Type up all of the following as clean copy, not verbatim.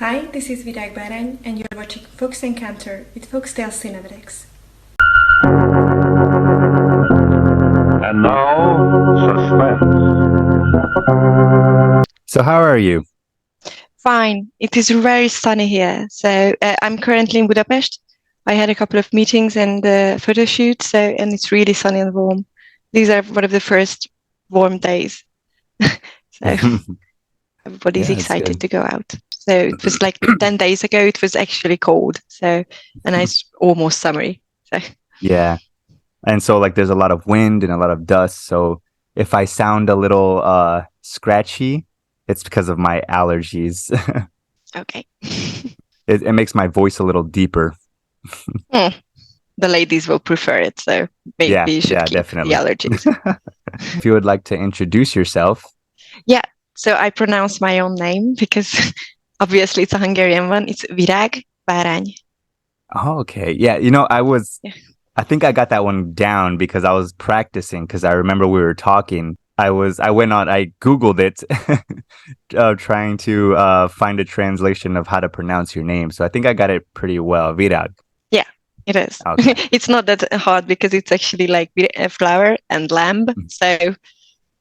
Hi, this is Virag Barany, and you're watching Fox Encounter with Foxtel Cinematics. And now, suspense. So how are you? Fine. It is very sunny here. So I'm currently in Budapest. I had a couple of meetings and photo shoots, and it's really sunny and warm. These are one of the first warm days. So everybody's excited to go out. So it was like 10 days ago, it was actually cold. So, and it's almost summery. So Yeah. And so like there's a lot of wind and a lot of dust. So if I sound a little scratchy, it's because of my allergies. okay. It makes my voice a little deeper. The ladies will prefer it. So maybe you should keep definitely. the allergies. If you would like to introduce yourself. Yeah. So I pronounce my own name because obviously it's a Hungarian one. It's Virag Barany. Oh, okay. Yeah. I think I got that one down because I was practicing because I remember we were talking. I Googled it trying to find a translation of how to pronounce your name. So I think I got it pretty well. Virag. Yeah, it is. Okay. It's not that hard because it's actually like flower and lamb. So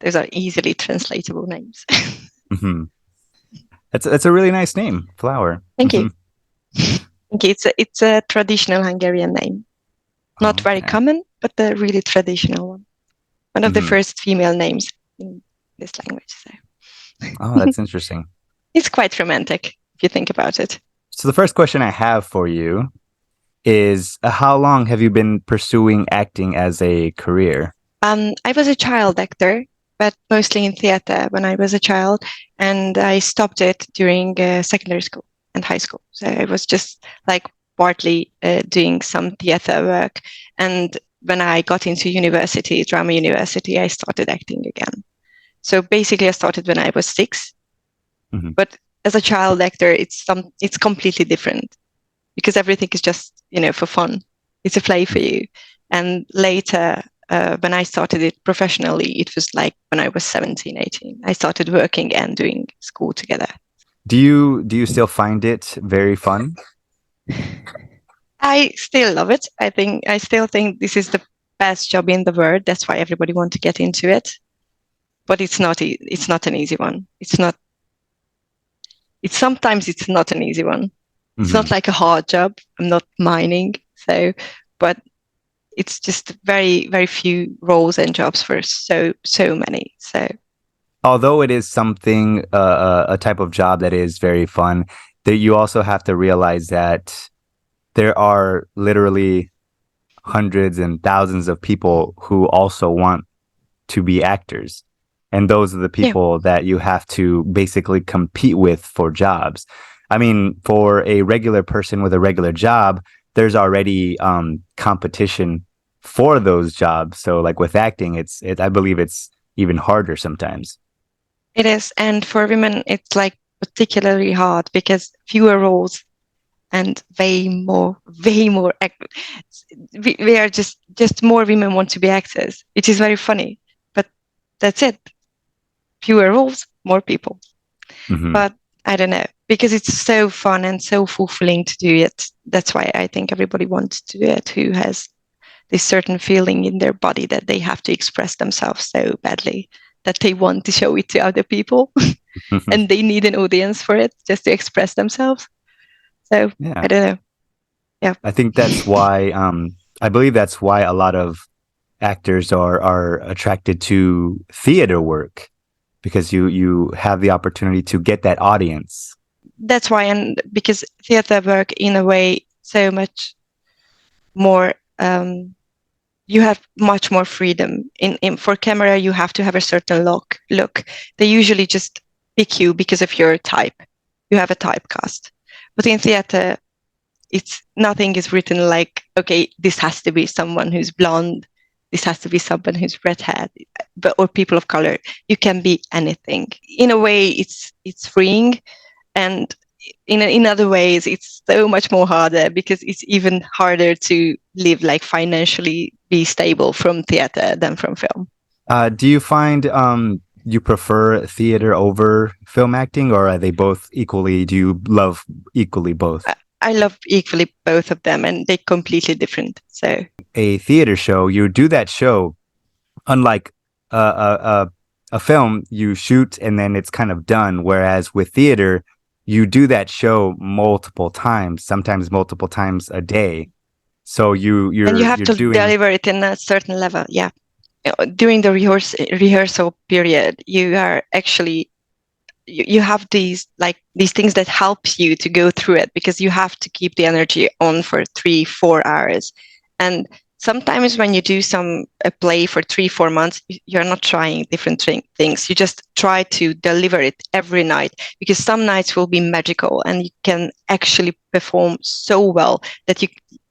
those are easily translatable names. Mm-hmm. It's a really nice name, Flower. Thank you. Thank you. It's a traditional Hungarian name. Not very common, but a really traditional one. One of the first female names in this language. So. Oh, that's interesting. It's quite romantic if you think about it. So the first question I have for you is, how long have you been pursuing acting as a career? I was a child actor, but mostly in theater when I was a child, and I stopped it during secondary school and high school. So I was just like partly doing some theater work, and when I got into university, drama university, I started acting again. So basically, I started when I was 6, but as a child actor, it's completely different because everything is just for fun. It's a play for you, and later. When I started it professionally, it was like when I was 17, 18. I started working and doing school together. Do you still find it very fun? I still love it. I still think this is the best job in the world. That's why everybody wants to get into it. But it's not an easy one. Sometimes it's not an easy one. It's not like a hard job. I'm not mining. But it's just very, very few roles and jobs for so many. So, although it is something, a type of job that is very fun, that you also have to realize that there are literally hundreds and thousands of people who also want to be actors, and those are the people that you have to basically compete with for jobs. I mean, for a regular person with a regular job, there's already competition for those jobs. So like with acting, I believe it's even harder sometimes. It is. And for women, it's like particularly hard because fewer roles and way more. We are just more women want to be actors, which is very funny, but that's it. Fewer roles, more people. But I don't know, because it's so fun and so fulfilling to do it. That's why I think everybody wants to do it who has this certain feeling in their body that they have to express themselves so badly that they want to show it to other people and they need an audience for it just to express themselves. So I don't know. Yeah. I think that's why, I believe that's why a lot of actors are attracted to theater work, because you have the opportunity to get that audience. That's why, and because theater work in a way so much more, you have much more freedom. For camera, you have to have a certain look. They usually just pick you because of your type. You have a typecast. But in theater, nothing is written like, okay, this has to be someone who's blonde. This has to be someone who's redhead, or people of color. You can be anything. In a way, it's freeing, and in other ways, it's so much more harder because it's even harder to live, like financially be stable from theater than from film. Do you find you prefer theater over film acting, or are they both equally? Do you love equally both? I love equally both of them, and they're completely different. So A theater show, you do that show, unlike a film, you shoot and then it's kind of done. Whereas with theater, you do that show multiple times, sometimes multiple times a day. So and you have to deliver it in a certain level. Yeah, during the rehearsal period, you are actually you have these things that helps you to go through it, because you have to keep the energy on for 3-4 hours. And sometimes when you do a play for 3-4 months, you're not trying different things. You just try to deliver it every night, because some nights will be magical and you can actually perform so well that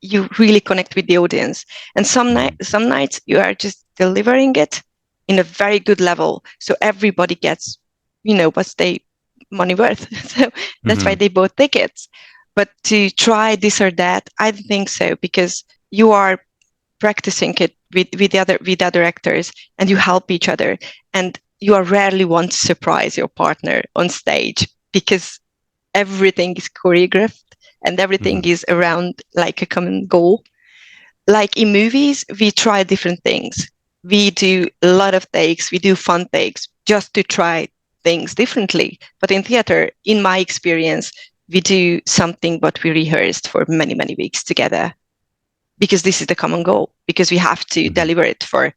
you really connect with the audience. And some nights you are just delivering it in a very good level, so everybody gets what's their money worth. So that's why they bought tickets. But to try this or that, I don't think so, because you are practicing it with other actors, and you help each other, and you are rarely want to surprise your partner on stage, because everything is choreographed and everything is around like a common goal. Like in movies, we try different things. We do a lot of takes, we do fun takes just to try things differently. But in theater, in my experience, we do something what we rehearsed for many, many weeks together, because this is the common goal, because we have to deliver it for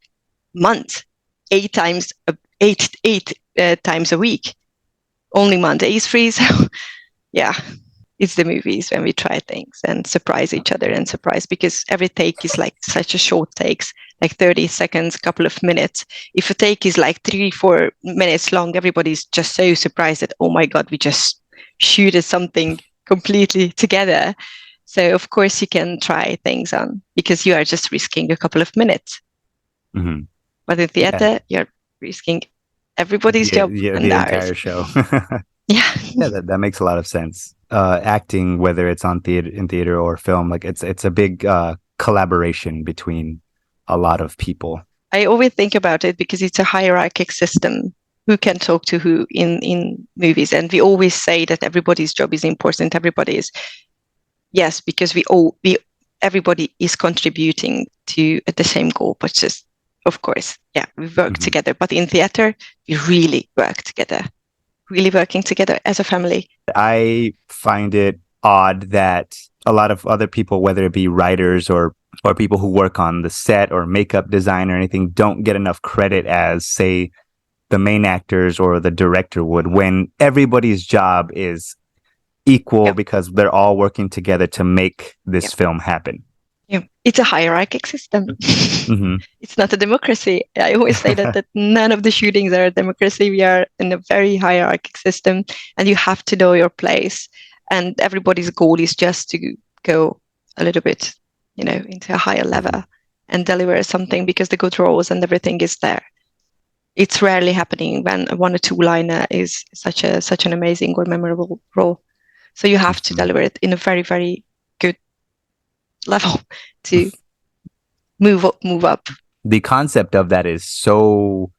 months, 8 times a week. Only Monday is free. So yeah, it's the movies when we try things and surprise each other, and surprise, because every take is like such a short takes, like 30 seconds, a couple of minutes. If a take is like 3-4 minutes long, everybody's just so surprised that, oh my God, we just shooted something completely together. So of course you can try things on, because you are just risking a couple of minutes. But in theater, you're risking everybody's job and the ours. entire show. Yeah, that makes a lot of sense. Acting, whether it's in theater or film, like it's a big collaboration between a lot of people. I always think about it because it's a hierarchic system. Who can talk to who in movies? And we always say that everybody's job is important. Yes, because everybody is contributing to the same goal, but just, of course, yeah, we work together. But in theater, we really work together, really working together as a family. I find it odd that a lot of other people, whether it be writers or people who work on the set or makeup design or anything, don't get enough credit as, say, the main actors or the director would, when everybody's job is equal, because they're all working together to make this film happen. Yeah, it's a hierarchic system. It's not a democracy. I always say that none of the shootings are a democracy. We are in a very hierarchic system, and you have to know your place. And everybody's goal is just to go a little bit, into a higher level and deliver something, because the good roles and everything is there. It's rarely happening when a 1 or 2 liner is such an amazing or memorable role. So you have to deliver it in a very, very good level to move up. The concept of that is so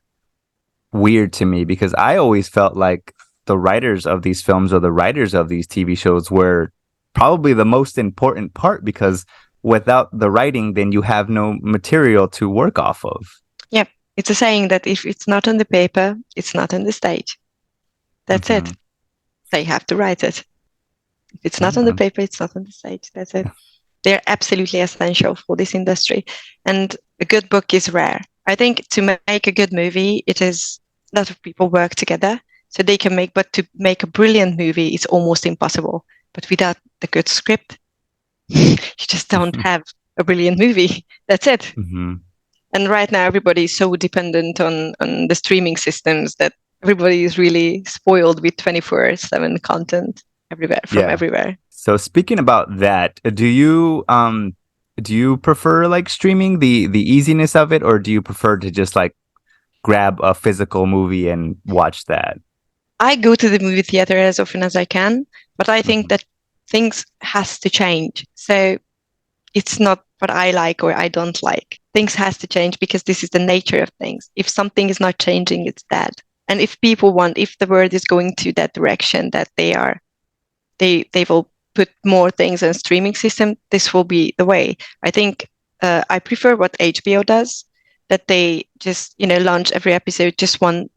weird to me, because I always felt like the writers of these films or the writers of these TV shows were probably the most important part, because without the writing, then you have no material to work off of. Yeah, it's a saying that if it's not on the paper, it's not on the stage. That's it. They have to write it. If it's not on the paper, it's not on the stage. That's it. They're absolutely essential for this industry. And a good book is rare. I think to make a good movie, it is a lot of people work together. So they can but to make a brilliant movie, it's almost impossible. But without the good script, you just don't have a brilliant movie. That's it. And right now, everybody is so dependent on the streaming systems that everybody is really spoiled with 24/7 content everywhere. So speaking about that, do you prefer like streaming, the easiness of it, or do you prefer to just like grab a physical movie and watch that? I go to the movie theater as often as I can, but I think that things has to change. So it's not what I like or I don't like. Things has to change, because this is the nature of things. If something is not changing, it's dead. And if the world is going to that direction, that they will put more things on streaming system, this will be the way. I think I prefer what HBO does, that they just launch every episode just once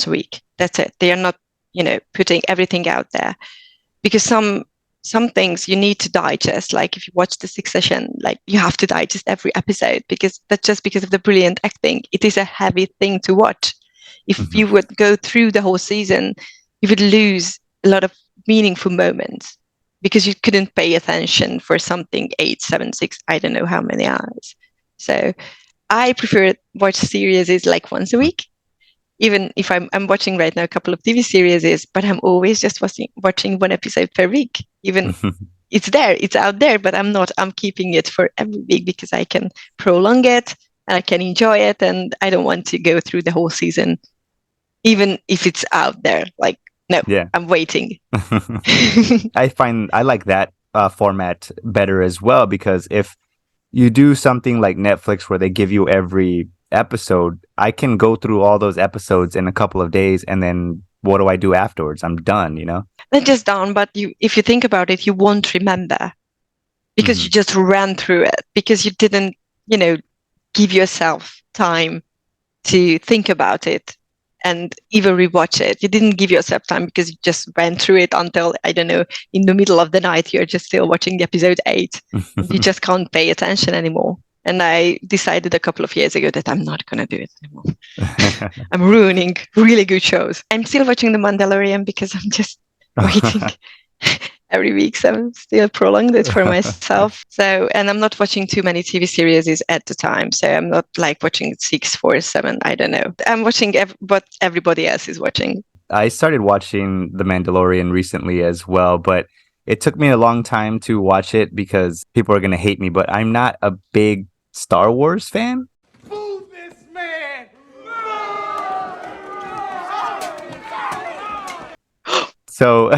a week. That's it. They are not putting everything out there, because some things you need to digest. Like if you watch The Succession, like you have to digest every episode, because that's just because of the brilliant acting. It is a heavy thing to watch. If you would go through the whole season, you would lose a lot of meaningful moments because you couldn't pay attention for something 8, 7, 6, I don't know how many hours. So I prefer watch series is like once a week. Even if I'm watching right now a couple of TV series, but I'm always just watching one episode per week. Even it's out there, but I'm keeping it for every week because I can prolong it and I can enjoy it, and I don't want to go through the whole season, even if it's out there. Like, no, Yeah. I'm waiting. I like that format better as well, because if you do something like Netflix where they give you every episode, I can go through all those episodes in a couple of days, and then what do I do afterwards? I'm done, Not just done, but if you think about it, you won't remember because you just ran through it, because you didn't, give yourself time to think about it and even rewatch it. You didn't give yourself time because you just ran through it until, I don't know, in the middle of the night, you're just still watching episode 8. You just can't pay attention anymore. And I decided a couple of years ago that I'm not going to do it anymore. I'm ruining really good shows. I'm still watching The Mandalorian because I'm just waiting every week. So I'm still prolonged it for myself. So, and I'm not watching too many TV series at the time. So I'm not like watching 6, 4, 7. I don't know. I'm watching what everybody else is watching. I started watching The Mandalorian recently as well, but it took me a long time to watch it because people are going to hate me, but I'm not a big Star Wars fan. Move this man! So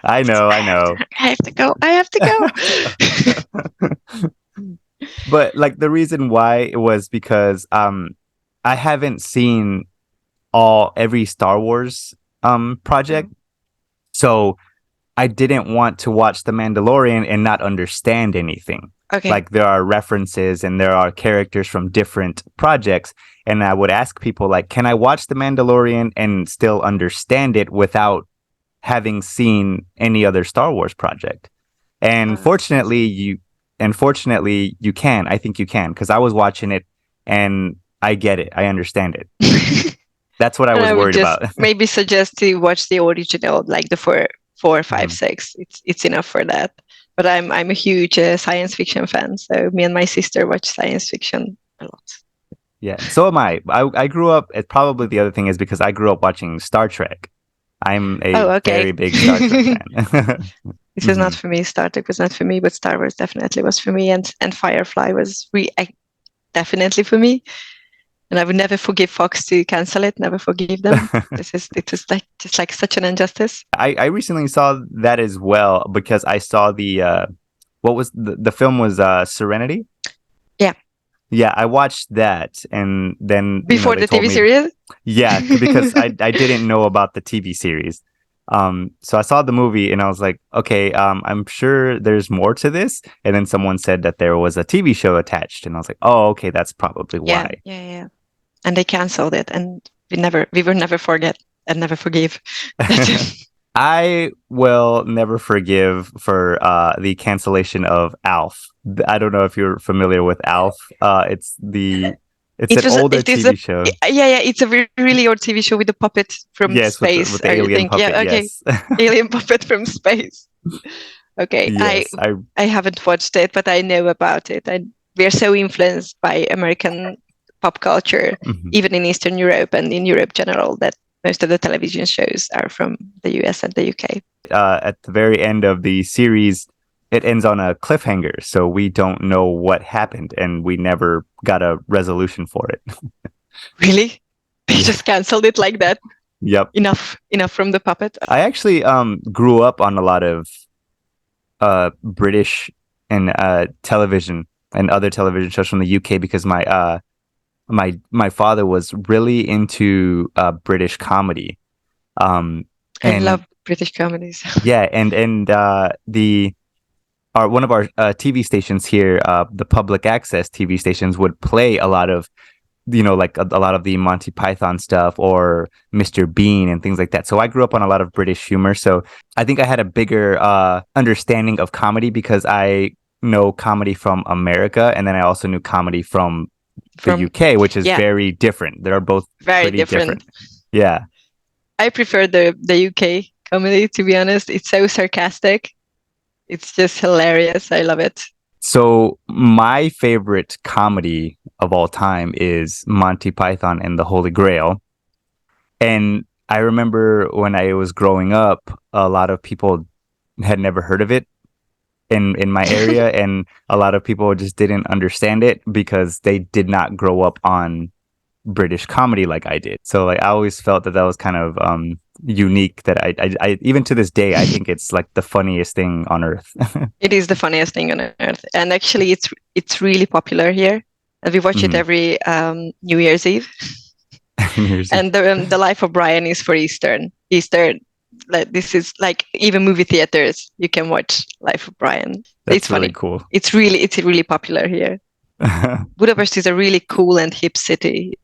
I know. I have to go. But like the reason why it was because I haven't seen every Star Wars project. So I didn't want to watch The Mandalorian and not understand anything. Okay. Like there are references and there are characters from different projects. And I would ask people like, can I watch The Mandalorian and still understand it without having seen any other Star Wars project? And fortunately you can. I think you can, because I was watching it and I get it. I understand it. That's what I was worried about. Maybe suggest to watch the original, like the 4, 5, 6. It's enough for that. But I'm a huge science fiction fan, so me and my sister watch science fiction a lot. Yeah, so am I. I grew up. Probably the other thing is because I grew up watching Star Trek. I'm a very big Star Trek fan. This is not for me. Star Trek was not for me, but Star Wars definitely was for me, and Firefly was definitely for me. And I would never forgive Fox to cancel it. Never forgive them. It is like such an injustice. I recently saw that as well because I saw the what was the film was Serenity. Yeah. Yeah, I watched that, and then before the TV series. Yeah, because I didn't know about the TV series. So I saw the movie and I was like, okay, I'm sure there's more to this. And then someone said that there was a TV show attached, and I was like, oh, okay, that's probably why. Yeah. And they canceled it, and we will never forget and never forgive. I will never forgive for the cancellation of Alf. I don't know if you're familiar with Alf. It's an older TV show. Yeah. It's a really old TV show with the puppet from space. With the alien puppet, yes. Alien puppet from space. Okay, yes, I haven't watched it, but I know about it. We're so influenced by American pop culture, even in Eastern Europe and in Europe general, that most of the television shows are from the US and the UK. At the very end of the series, it ends on a cliffhanger, so we don't know what happened, and we never got a resolution for it. Really? They just canceled it like that? Yep. Enough from the puppet? I actually grew up on a lot of British and television and other television shows from the UK because my my father was really into British comedy. I And love British comedies. yeah, and the our one of our TV stations here, the public access TV stations would play a lot of, like a lot of the Monty Python stuff or Mr. Bean and things like that. So I grew up on a lot of British humor. So I think I had a bigger understanding of comedy because I know comedy from America, and then I also knew comedy from the From UK, which is yeah, very different. They're both very pretty different. Yeah. I prefer the UK comedy, to be honest. It's so sarcastic. It's just hilarious. I love it. So my favorite comedy of all time is Monty Python and the Holy Grail. And I remember when I was growing up, a lot of people had never heard of it in my area, and a lot of people just didn't understand it because they did not grow up on British comedy like I did. So like I always felt that was kind of unique. That I even to this day I think it's like the funniest thing on earth. It is the funniest thing on earth, and actually, it's really popular here, and we watch it every New Year's Eve. And the Life of Brian is for Easter. Like this is like even movie theaters you can watch Life of Brian. That's it's funny. Really cool. It's really popular here. Budapest is a really cool and hip city.